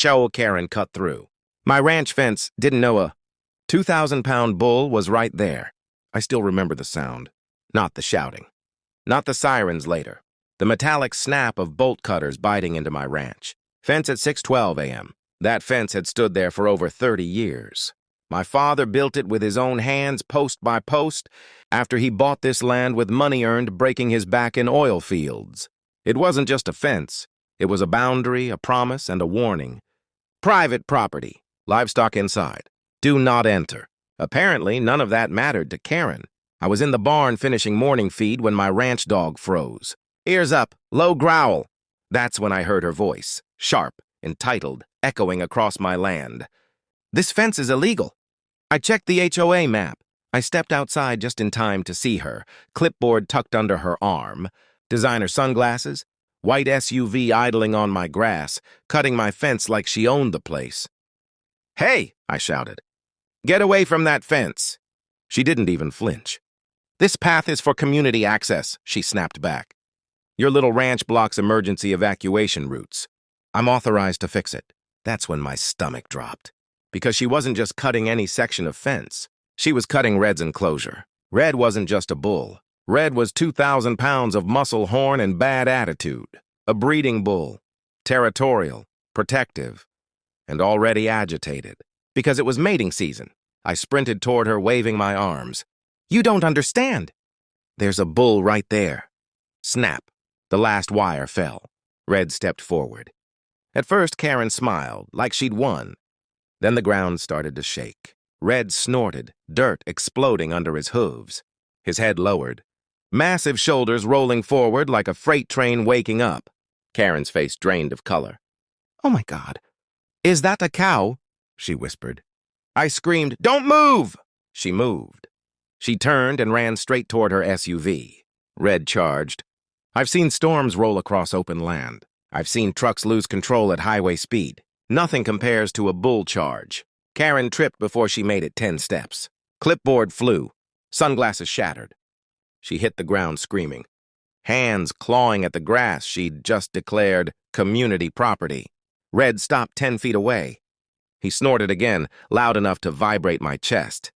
HOA Karen cut through. My ranch fence didn't know a 2,000-pound bull was right there. I still remember the sound. Not the shouting. Not the sirens later. The metallic snap of bolt cutters biting into my ranch. Fence at 6:12 a.m. That fence had stood there for over 30 years. My father built it with his own hands, post by post, after he bought this land with money earned breaking his back in oil fields. It wasn't just a fence. It was a boundary, a promise, and a warning. Private property. Livestock inside. Do not enter. Apparently, none of that mattered to Karen. I was in the barn finishing morning feed when my ranch dog froze. Ears up, low growl. That's when I heard her voice, sharp, entitled, echoing across my land. This fence is illegal. I checked the HOA map. I stepped outside just in time to see her, clipboard tucked under her arm, designer sunglasses, white SUV idling on my grass, cutting my fence like she owned the place. "Hey!" I shouted. "Get away from that fence!" She didn't even flinch. "This path is for community access," she snapped back. "Your little ranch blocks emergency evacuation routes. I'm authorized to fix it." That's when my stomach dropped. Because she wasn't just cutting any section of fence. She was cutting Red's enclosure. Red wasn't just a bull. Red was 2,000 pounds of muscle, horn, and bad attitude. A breeding bull. Territorial, protective, and already agitated. Because it was mating season. I sprinted toward her, waving my arms. "You don't understand." "There's a bull right there." Snap. The last wire fell. Red stepped forward. At first, Karen smiled, like she'd won. Then the ground started to shake. Red snorted, dirt exploding under his hooves. His head lowered. Massive shoulders rolling forward like a freight train waking up. Karen's face drained of color. "Oh my God. Is that a cow?" she whispered. I screamed, "Don't move!" She moved. She turned and ran straight toward her SUV. Red charged. I've seen storms roll across open land. I've seen trucks lose control at highway speed. Nothing compares to a bull charge. Karen tripped before she made it 10 steps. Clipboard flew. Sunglasses shattered. She hit the ground screaming. Hands clawing at the grass she'd just declared community property. Red stopped 10 feet away. He snorted again, loud enough to vibrate my chest.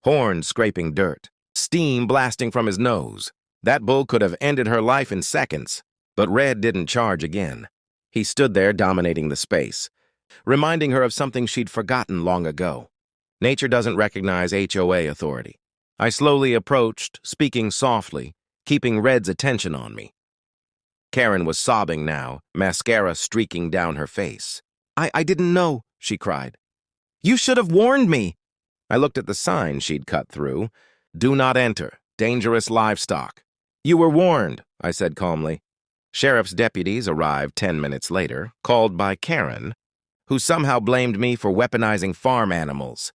Horns scraping dirt. Steam blasting from his nose. That bull could have ended her life in seconds. But Red didn't charge again. He stood there dominating the space, reminding her of something she'd forgotten long ago. Nature doesn't recognize HOA authority. I slowly approached, speaking softly, keeping Red's attention on me. Karen was sobbing now, mascara streaking down her face. I didn't know," she cried. "You should have warned me." I looked at the sign she'd cut through. "Do not enter. Dangerous livestock." "You were warned," I said calmly. Sheriff's deputies arrived 10 minutes later, called by Karen, who somehow blamed me for weaponizing farm animals.